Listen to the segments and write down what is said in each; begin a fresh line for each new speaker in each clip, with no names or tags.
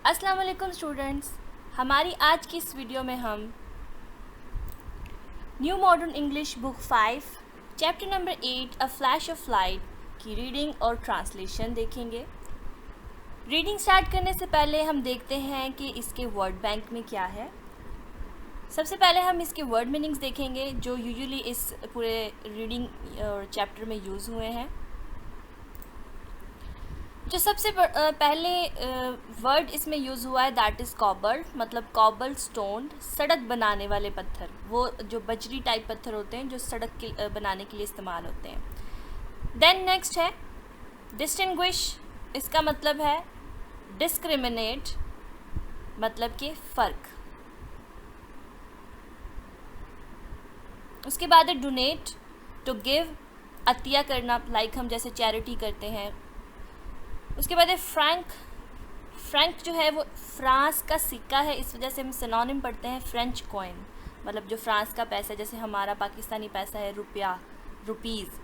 अस्सलाम वालेकुम स्टूडेंट्स। हमारी आज की इस वीडियो में हम new modern English book 5 chapter number 8 a flash of light की रीडिंग और ट्रांसलेशन देखेंगे। रीडिंग स्टार्ट करने से पहले हम देखते हैं कि इसके वर्ड बैंक में क्या है। सबसे पहले हम इसके वर्ड मीनिंग्स देखेंगे जो यूजुअली इस पूरे रीडिंग और चैप्टर में यूज़ हुए हैं। जो सबसे पहले वर्ड इसमें यूज़ हुआ है दैट इज़ कॉबल्ड, मतलब कॉबल स्टोन, सड़क बनाने वाले पत्थर, वो जो बजरी टाइप पत्थर होते हैं जो सड़क के बनाने के लिए इस्तेमाल होते हैं। देन नेक्स्ट है डिस्टिंग्विश, इसका मतलब है डिस्क्रिमिनेट, मतलब कि फ़र्क। उसके बाद है डोनेट, टू गिव, अतिया करना, लाइक हम जैसे चैरिटी करते हैं। उसके बाद है फ्रैंक, फ्रैंक जो है वो फ्रांस का सिक्का है, इस वजह से हम सिनोनिम पढ़ते हैं फ्रेंच कॉइन, मतलब जो फ्रांस का पैसा है, जैसे हमारा पाकिस्तानी पैसा है रुपया, रुपीज़।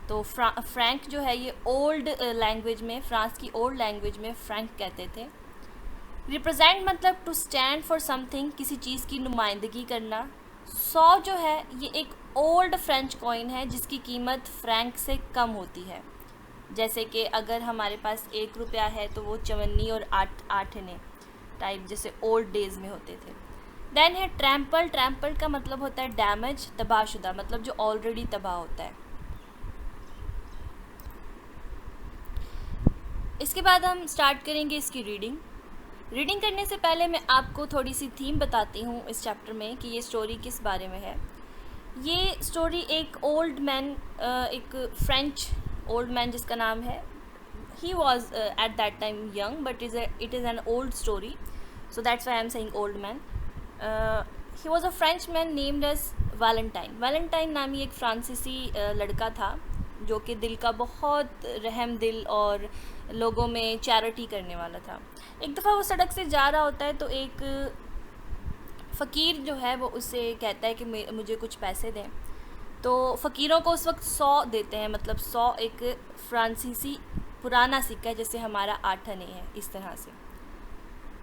तो फ्रैंक जो है ये ओल्ड लैंग्वेज में, फ्रांस की ओल्ड लैंग्वेज में फ्रैंक कहते थे। रिप्रेजेंट मतलब टू स्टैंड फॉर समथिंग, किसी चीज़ की नुमाइंदगी करना। 100 जो है ये एक ओल्ड फ्रेंच कॉइन है जिसकी कीमत फ्रैंक से कम होती है। जैसे कि अगर हमारे पास 1 रुपया है तो वो 54 और 8 आने टाइप जैसे ओल्ड डेज़ में होते थे। देन है ट्रैम्पल, ट्रैम्पल का मतलब होता है डैमेज, तबाहशुदा, मतलब जो ऑलरेडी तबाह होता है। इसके बाद हम स्टार्ट करेंगे इसकी रीडिंग। रीडिंग करने से पहले मैं आपको थोड़ी सी थीम बताती हूँ इस चैप्टर में कि ये स्टोरी किस बारे में है। ये स्टोरी एक ओल्ड मैन, एक फ्रेंच ओल्ड मैन जिसका नाम है, he was at that time young, but it is an old story, so that's why I'm saying old man. He was a Frenchman named as Valentine. Valentine नामी एक फ्रांसीसी लड़का था जो कि दिल का बहुत रहम दिल और लोगों में चैरिटी करने वाला था। एक दफ़ा वो सड़क से जा रहा होता है तो एक फ़कीर जो है वो उससे कहता है कि मुझे कुछ पैसे दें। तो फ़कीरों को उस वक्त 100 देते हैं, मतलब 100 एक फ्रांसीसी पुराना सिक्का है, जैसे हमारा 8 आने है, इस तरह से।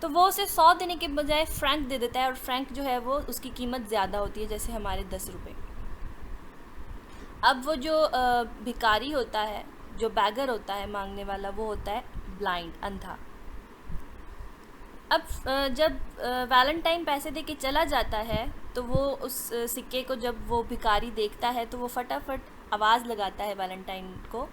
तो वो उसे 100 देने के बजाय फ्रैंक दे देता है, और फ्रैंक जो है वो उसकी कीमत ज़्यादा होती है, जैसे हमारे 10 रुपये। अब वो जो भिखारी होता है, जो बैगर होता है मांगने वाला, वो होता है ब्लाइंड, अंधा। अब जब वैलेंटाइन पैसे दे के चला जाता है तो वो उस सिक्के को जब वो भिखारी देखता है तो वो फटाफट आवाज़ लगाता है वैलेंटाइन को।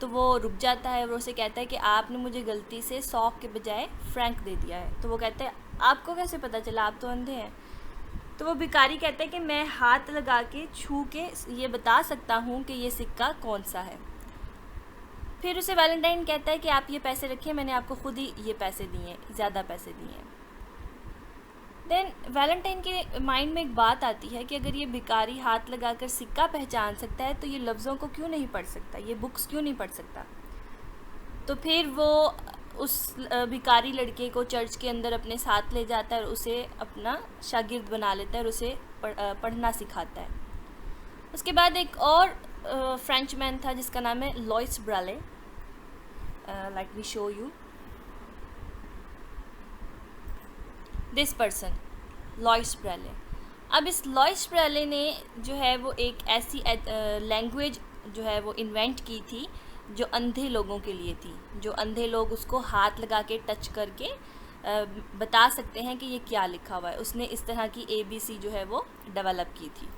तो वो रुक जाता है और उसे कहता है कि आपने मुझे गलती से 100 के बजाय फ्रैंक दे दिया है। तो वो कहता है आपको कैसे पता चला, आप तो अंधे हैं। तो वो भिखारी कहता है कि मैं हाथ लगा के छू के ये बता सकता हूँ कि ये सिक्का कौन सा है। फिर उसे वैलेंटाइन कहता है कि आप ये पैसे रखिए, मैंने आपको खुद ही ये पैसे दिए, ज़्यादा पैसे दिए हैं। देन वैलेंटाइन के माइंड में एक बात आती है कि अगर ये भिखारी हाथ लगाकर सिक्का पहचान सकता है तो ये लफ्ज़ों को क्यों नहीं पढ़ सकता, ये बुक्स क्यों नहीं पढ़ सकता। तो फिर वो उस भिखारी लड़के को चर्च के अंदर अपने साथ ले जाता है और उसे अपना शागिर्द बना लेता है और उसे पढ़ना सिखाता है। उसके बाद एक और फ्रेंच मैन था जिसका नाम है Louis Braille. Let me show you this person, Louis Braille. अब इस लॉइस ब्राले ने जो है वो एक ऐसी लैंग्वेज जो है वो इन्वेंट की थी जो अंधे लोगों के लिए थी, जो अंधे लोग उसको हाथ लगा के टच करके बता सकते हैं कि ये क्या लिखा हुआ है। उसने इस तरह की ABC जो है वो डेवलप की थी।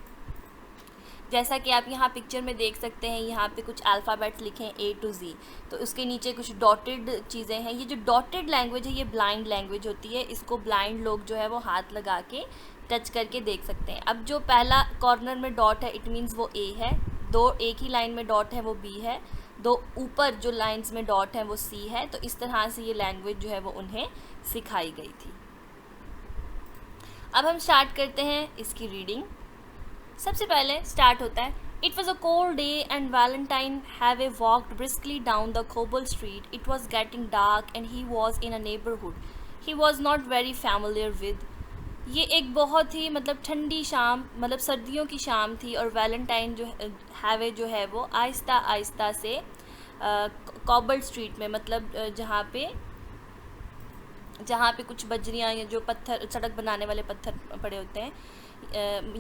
जैसा कि आप यहाँ पिक्चर में देख सकते हैं, यहाँ पे कुछ अल्फ़ाबेट्स लिखे हैं A to Z, तो उसके नीचे कुछ डॉटेड चीज़ें हैं। ये जो डॉटेड लैंग्वेज है ये ब्लाइंड लैंग्वेज होती है, इसको ब्लाइंड लोग जो है वो हाथ लगा के टच करके देख सकते हैं। अब जो पहला कॉर्नर में डॉट है इट मीन्स वो A है, दो एक ही लाइन में डॉट है वो B है, दो ऊपर जो लाइंस में डॉट हैं वो C है। तो इस तरह से ये लैंग्वेज जो है वो उन्हें सिखाई गई थी। अब हम स्टार्ट करते हैं इसकी रीडिंग। सबसे पहले स्टार्ट होता है it was a cold day and Valentine Hauy walked briskly down the cobble street. It was getting dark and he was in a neighbourhood he was not very familiar with. ये एक बहुत ही मतलब ठंडी शाम, मतलब सर्दियों की शाम थी, और वैलेंटाइन जो हैवे जो है वो आहिस्ता आहिस्ता से कोबल स्ट्रीट में, मतलब जहाँ पे जहाँ पे कुछ बजरियाँ या जो पत्थर, सड़क बनाने वाले पत्थर पड़े होते हैं,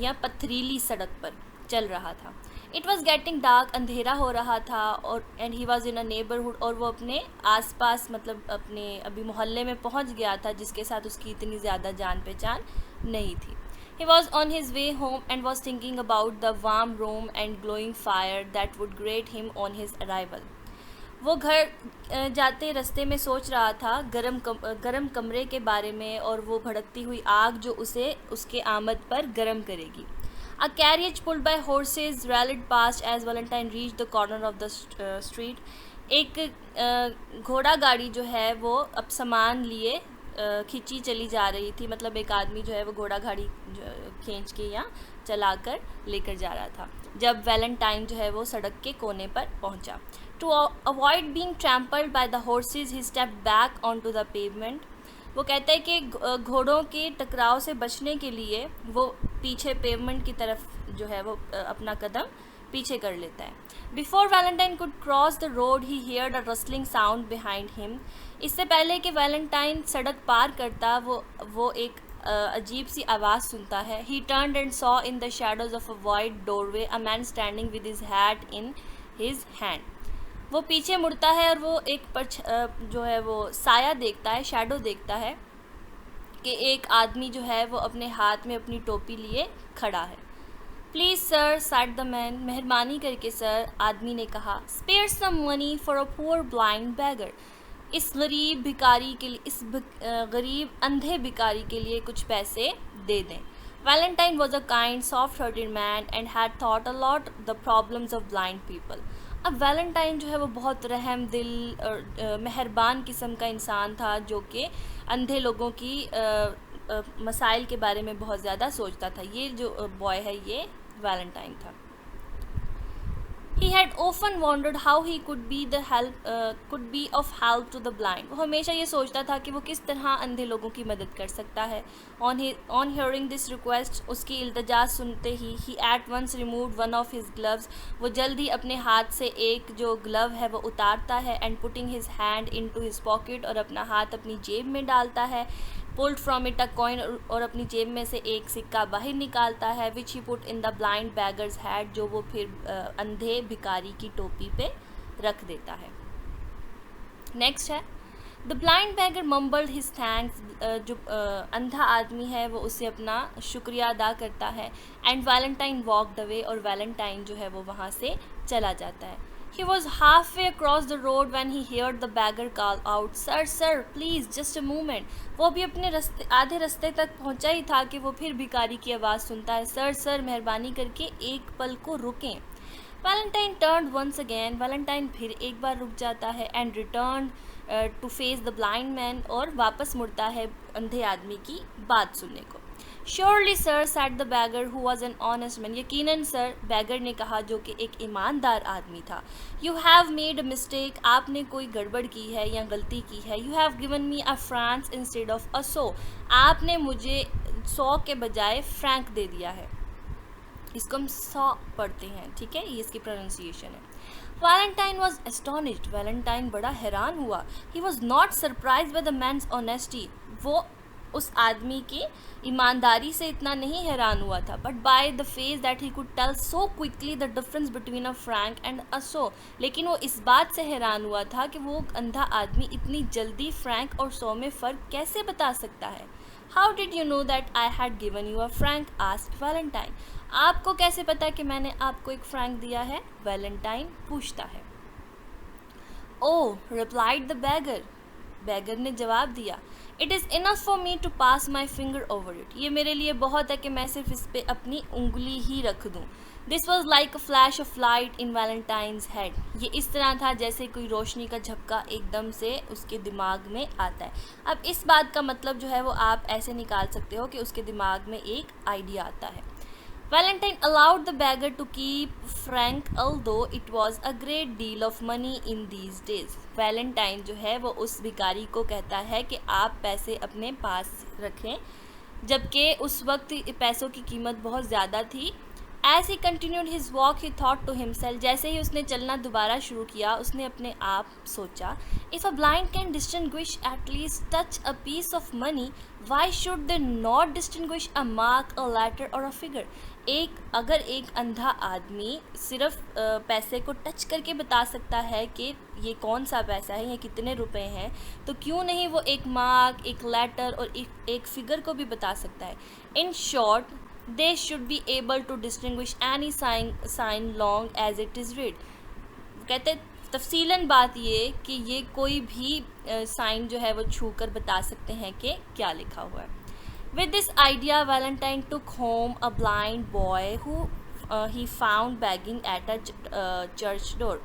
या पथरीली सड़क पर चल रहा था। इट वॉज़ गेटिंग डार्क, अंधेरा हो रहा था, और and he was in a neighbourhood, और वो अपने आसपास मतलब अपने अभी मोहल्ले में पहुंच गया था जिसके साथ उसकी इतनी ज़्यादा जान पहचान नहीं थी। He was on his way home and was thinking about the warm room and glowing fire that would greet him on his arrival. वो घर जाते रास्ते में सोच रहा था गरम कमरे के बारे में और वो भड़कती हुई आग जो उसे उसके आमद पर गरम करेगी। A carriage pulled by horses rallied past as Valentine reached the corner of the street. एक घोड़ा गाड़ी जो है वो अब सामान लिए खींची चली जा रही थी, मतलब एक आदमी जो है वो घोड़ा गाड़ी खींच के या चलाकर लेकर जा रहा था जब वैलेंटाइन जो है वो सड़क के कोने पर पहुंचा। To avoid being trampled by the horses he stepped back on to the pavement. वो कहता है कि घोड़ों के टकराव से बचने के लिए वो पीछे पेवमेंट की तरफ जो है वो अपना कदम पीछे कर लेता है। Before Valentine could cross the road he heard a rustling sound behind him. इससे पहले कि वैलेंटाइन सड़क पार करता वो एक अजीब सी आवाज़ सुनता है। ही turned and saw in the shadows of a wide doorway a man standing with his hat in his hand. वो पीछे मुड़ता है और वो एक जो है वो साया देखता है, शैडो देखता है कि एक आदमी जो है वो अपने हाथ में अपनी टोपी लिए खड़ा है। Please sir, said the man, मेहरबानी करके सर, आदमी ने कहा। Spare some money for a poor blind beggar. इस गरीब भिखारी के लिए, इस गरीब अंधे भिखारी के लिए कुछ पैसे दे दें। Valentine was a kind soft hearted man and had thought a lot the problems of blind people. अब वैलेंटाइन जो है वो बहुत रहम दिल और मेहरबान किस्म का इंसान था जो कि अंधे लोगों की मसाइल के बारे में बहुत ज़्यादा सोचता था। ये जो बॉय है ये वैलेंटाइन था। He had often wondered how he could be of help to the blind. वो हमेशा ये सोचता था कि वो किस तरह अंधे लोगों की मदद कर सकता है। On hearing this request, उसकी इल्तजा सुनते ही he at once removed one of his gloves. वो जल्द ही अपने हाथ से एक जो ग्लव है वो उतारता है and putting his hand into his pocket, और अपना हाथ अपनी जेब में डालता है। Pulled from it a coin, और अपनी जेब में से एक सिक्का बाहर निकालता है। Which he put in the blind beggar's hand, जो वो फिर अंधे भिखारी की टोपी पे रख देता है। नेक्स्ट है the blind beggar mumbled his thanks. जो अंधा आदमी है वो उससे अपना शुक्रिया अदा करता है। एंड वैलेंटाइन वॉकड अवे, और वैलेंटाइन जो है वो वहाँ से चला जाता है। He was halfway across the road when he heard the beggar call out, "Sir, sir, please, just a moment." वो भी अपने आधे रास्ते तक पहुंचा ही था कि वो फिर भिखारी की आवाज़ सुनता है, सर सर मेहरबानी करके एक पल को रुकें। Valentine turned once again. Valentine फिर एक बार रुक जाता है and return to face the blind man, और वापस मुड़ता है अंधे आदमी की बात सुनने को। Surely sir, said the beggar who was an honest man. यकीनन सर, बैगर ने कहा जो कि एक ईमानदार आदमी था। You have made a mistake, आपने कोई गड़बड़ की है या गलती की है। You have given me a franc instead of a sou, आपने मुझे 100 के बजाय फ्रैंक दे दिया है। इसको हम 100 पढ़ते हैं, ठीक है, ये इसकी प्रोनाउंसिएशन है। Valentine was astonished. वैलेंटाइन बड़ा हैरान हुआ। He was not surprise by the man's honesty. वो उस आदमी की ईमानदारी से इतना नहीं हैरान हुआ था, but by the face that he could tell so quickly the difference between a franc and a sou. लेकिन वो इस बात से हैरान हुआ था कि वो अंधा आदमी इतनी जल्दी फ्रैंक और सो में फ़र्क कैसे बता सकता है। How did you know that I had given you a Frank, asked Valentine. आपको कैसे पता कि मैंने आपको एक फ्रैंक दिया है, वैलेंटाइन पूछता है। Oh, replied the beggar, beggar ने जवाब दिया, it is enough for me to pass my finger over it. ये मेरे लिए बहुत है कि मैं सिर्फ इस पर अपनी उंगली ही रख दूँ। This was like a flash of light in Valentine's head. ये इस तरह था जैसे कोई रोशनी का झपका एकदम से उसके दिमाग में आता है। अब इस बात का मतलब जो है वो आप ऐसे निकाल सकते हो कि उसके दिमाग में एक आइडिया आता है। Valentine allowed the beggar to keep franc, although it was a great deal of money in these days. Valentine जो है वो उस भिखारी को कहता है कि आप पैसे अपने पास रखें, जबकि उस वक्त पैसों की कीमत बहुत ज़्यादा थी। As he continued his walk, he thought to himself, जैसे ही उसने चलना दोबारा शुरू किया, उसने अपने आप सोचा, if a blind can distinguish at least touch a piece of money, why should they not distinguish a mark, a letter or a figure? अगर एक अंधा आदमी सिर्फ पैसे को टच करके बता सकता है कि ये कौन सा पैसा है, ये कितने रुपए हैं, तो क्यों नहीं वो एक मार्क, एक लेटर और एक फिगर को भी बता सकता है. In short, they should be able to distinguish any sign long as it is read. कहते तफसीलन बात ये कि ये कोई भी साइन जो है वो छू कर बता सकते हैं कि क्या लिखा हुआ है. With this idea, Valentine took home a blind boy who he found begging at a church door.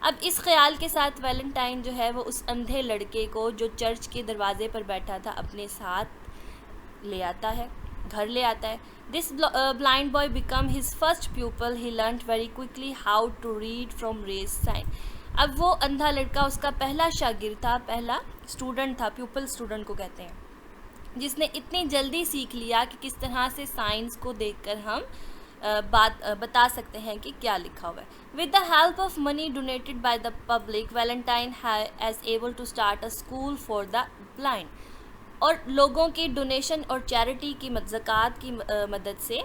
अब इस ख्याल के साथ वैलेंटाइन जो है वो उस अंधे लड़के को जो चर्च के दरवाजे पर बैठा था अपने साथ ले आता है, घर ले आता है. This blind boy became his first pupil. He learnt very quickly how to read from raised sign. अब वो अंधा लड़का उसका पहला शागिर्द था, पहला स्टूडेंट था, प्यूपल स्टूडेंट को कहते हैं, जिसने इतनी जल्दी सीख लिया कि किस तरह से साइंस को देखकर हम बता सकते हैं कि क्या लिखा हुआ है. With the help of money donated by the public, Valentine was able to start a school for the blind. और लोगों की डोनेशन और चैरिटी की ज़कात की मदद से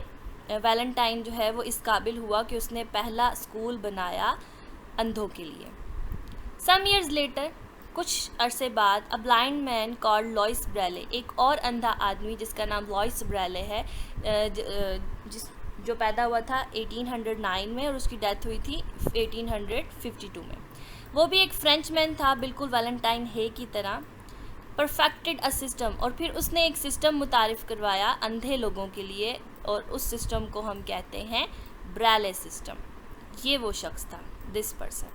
वैलेंटाइन जो है वो इस काबिल हुआ कि उसने पहला स्कूल बनाया अंधों के लिए. सम ईयर्स लेटर, कुछ अरसे बाद, a blind man called Louis Braille, एक और अंधा आदमी जिसका नाम लॉइस ब्रैले है, जो पैदा हुआ था 1809 में और उसकी डेथ हुई थी 1852 में. वो भी एक फ्रेंचमैन था, बिल्कुल वैलेंटाइन हे की तरह. परफेक्टेड अ सिस्टम, और फिर उसने एक सिस्टम मुतारिफ़ करवाया अंधे लोगों के लिए, और उस सिस्टम को हम कहते हैं ब्रैले सिस्टम. ये वो शख्स था, this person.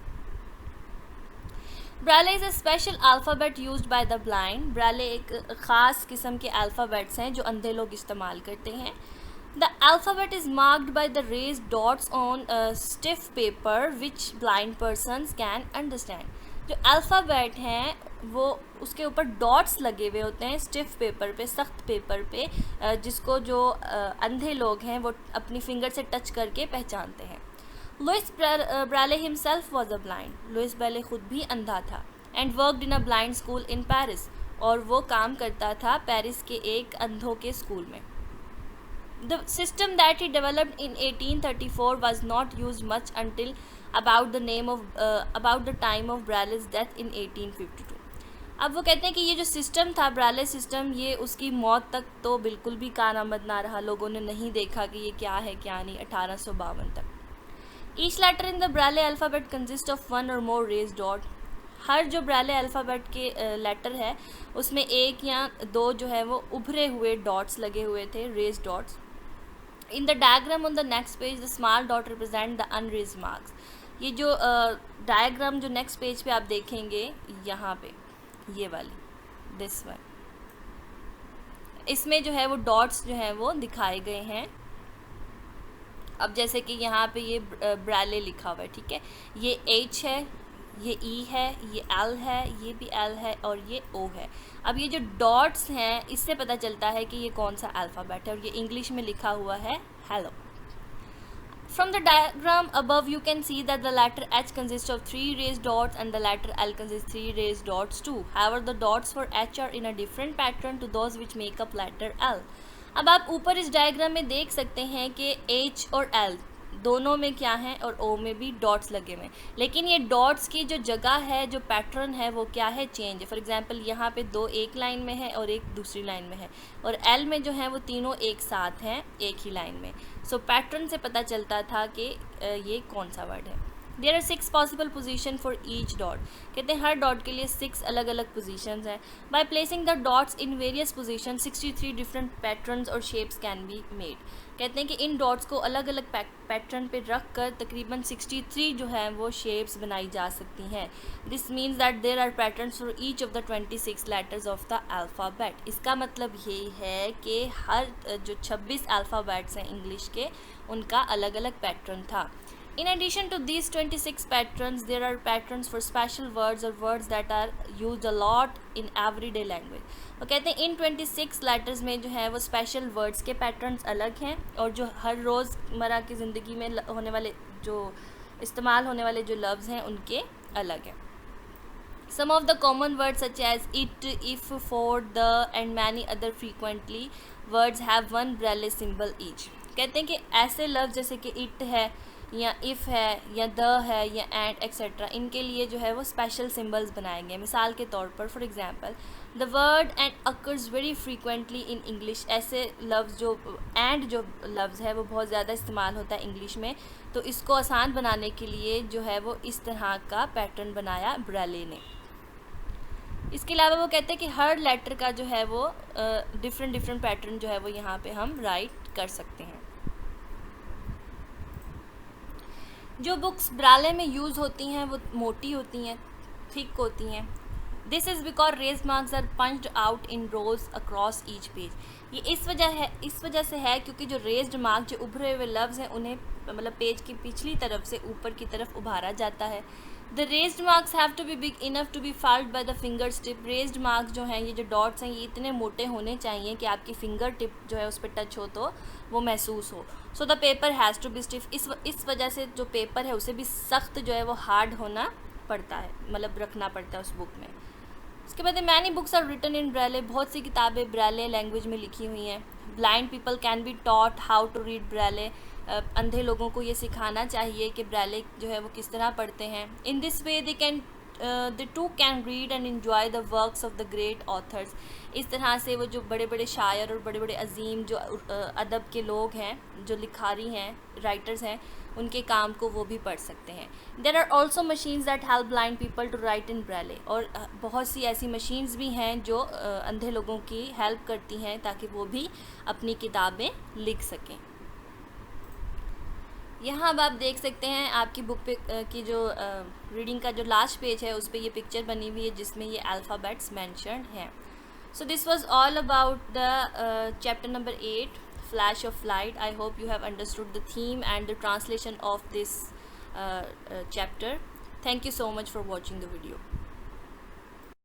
Braille is a special alphabet used by the blind. Braille एक ख़ास किस्म के अल्फ़ाबेट्स हैं जो अंधे लोग इस्तेमाल करते हैं. The alphabet is marked by the raised dots on a stiff paper which blind persons can understand. जो अल्फ़ाबेट हैं वो उसके ऊपर डॉट्स लगे हुए होते हैं स्टिफ पेपर पे, सख्त पेपर पे, जिसको जो अंधे लोग हैं वो अपनी फिंगर से टच करके पहचानते हैं. Louis Braille himself was a blind. Louis Braille ख़ुद भी अंधा था. And worked in a blind school in Paris, और वो काम करता था पेरिस के एक अंधों के स्कूल में. The system that he developed in 1834 was not used much until about the time of Braille's death in 1852. अब वो कहते हैं कि ये जो सिस्टम था, ब्रैले सिस्टम, ये उसकी मौत तक तो बिल्कुल भी कारआमद ना रहा. लोगों ने नहीं देखा कि ये क्या है क्या नहीं, 1852 तक. Each letter in the Braille alphabet consist of one और मोर रेज डॉट. हर जो ब्रैले अल्फ़ाबेट के लेटर है उसमें एक या दो जो है वो उभरे हुए डॉट्स लगे हुए थे, raised dots. In the diagram on the next page, the small dot represent the unraised marks. ये जो डायग्राम जो नेक्स्ट पेज पे आप देखेंगे यहाँ पे, ये वाली, दिस वन, इसमें जो है वो डॉट्स जो हैं वो दिखाए गए हैं. अब जैसे कि यहाँ पे ये ब्रैले लिखा हुआ है, ठीक है, ये H है, ये E है, ये L है, ये भी L है और ये O है. अब ये जो डॉट्स हैं इससे पता चलता है कि ये कौन सा अल्फ़ाबेट है, और ये इंग्लिश में लिखा हुआ है hello. From the diagram above you can see that the letter H consists of 3 raised dots and the letter L consists 3 raised dots too. However, the dots for H are in a different pattern to those which make up letter L. अब आप ऊपर इस diagram में देख सकते हैं कि H और L दोनों में क्या है और O में भी डॉट्स लगे हुए हैं, लेकिन ये डॉट्स की जो जगह है, जो पैटर्न है, वो क्या है, चेंज है. फॉर एग्जांपल यहाँ पे दो एक लाइन में है और एक दूसरी लाइन में है, और L में जो है वो तीनों एक साथ हैं एक ही लाइन में. सो पैटर्न से पता चलता था कि ये कौन सा वर्ड है. There are 6 possible position for each dot. कहते हैं हर डॉट के लिए 6 अलग अलग पोजीशंस हैं. By placing the dots in various position 63 different patterns और शेप्स कैन बी मेड. कहते हैं कि इन डॉट्स को अलग अलग पैटर्न पे रख कर तकरीबन 63 जो है वो शेप्स बनाई जा सकती हैं. This means that there are patterns for each of the 26 letters of the alphabet. इसका मतलब ये है कि हर जो 26 अल्फ़ाबेट्स हैं इंग्लिश के, उनका अलग अलग पैटर्न था. In addition to these 26 patterns, there are patterns for special words or words that are used a lot in everyday language. वो कहते हैं इन 26 लेटर्स में जो है वो स्पेशल वर्ड्स के पैटर्न्स अलग हैं और जो हर रोज़मर्रा की ज़िंदगी में होने वाले जो इस्तेमाल होने वाले जो लफ्ज़ हैं उनके अलग हैं. Some of the common words such as it, if, for, the and many other frequently words have one braille symbol each. कहते हैं कि ऐसे लफ्ज़ जैसे कि it है या if है या the है या and एक्सेट्रा, इनके लिए जो है वो स्पेशल सिम्बल्स बनाए गए. मिसाल के तौर पर for example the word and occurs very frequently in English. ऐसे लफ्ज़ जो and जो लफ्ज़ है वो बहुत ज़्यादा इस्तेमाल होता है इंग्लिश में, तो इसको आसान बनाने के लिए जो है वो इस तरह का पैटर्न बनाया ब्रेले ने. इसके अलावा वो कहते हैं कि हर लेटर का जो है वो डिफरेंट पैटर्न जो है वो यहाँ पे हम राइट कर सकते हैं. जो बुक्स ब्राले में यूज़ होती हैं वो मोटी होती हैं, थिक होती हैं. This is because raise marks are punched out in rows across each page. ये इस वजह से है क्योंकि जो रेज्ड मार्क जो उभरे हुए लफ्ज़ हैं उन्हें मतलब पेज की पिछली तरफ से ऊपर की तरफ उभारा जाता है. The raised marks have to be big enough to be felt by the finger tip. Raised marks जो हैं, ये जो डॉट्स हैं, ये इतने मोटे होने चाहिए कि आपकी फिंगर टिप जो है उस पर टच हो तो वो महसूस हो. So the paper has to be stiff. इस वजह से जो पेपर है उसे भी सख्त जो है वो हार्ड होना पड़ता है, मतलब रखना पड़ता है उस बुक में. इसके बाद many books are written in Braille. बहुत सी किताबें ब्रेले लैंग्वेज में लिखी हुई हैं. Blind people can be taught how to read Braille. अंधे लोगों को ये सिखाना चाहिए कि ब्रेले जो है वो किस तरह पढ़ते हैं. In this way they too can read and enjoy the works of the great authors. इस तरह से वो जो बड़े बड़े शायर और बड़े बड़े अजीम जो अदब के लोग हैं, जो लिखारी हैं, राइटर्स हैं, उनके काम को वो भी पढ़ सकते हैं. There are also machines that help blind people to write in Braille. और बहुत सी ऐसी मशीन्स भी हैं जो अंधे लोगों की हेल्प करती हैं ताकि वो भी अपनी किताबें लिख सकें. यहाँ अब आप देख सकते हैं आपकी बुक पे की जो रीडिंग का जो लास्ट पेज है उस पर ये पिक्चर बनी हुई है जिसमें ये अल्फ़ाबेट्स मेंशन्ड हैं. So this was all about the chapter number 8, Flash of Light. I hope you have understood the theme and the translation of this chapter. Thank you so much for watching the video.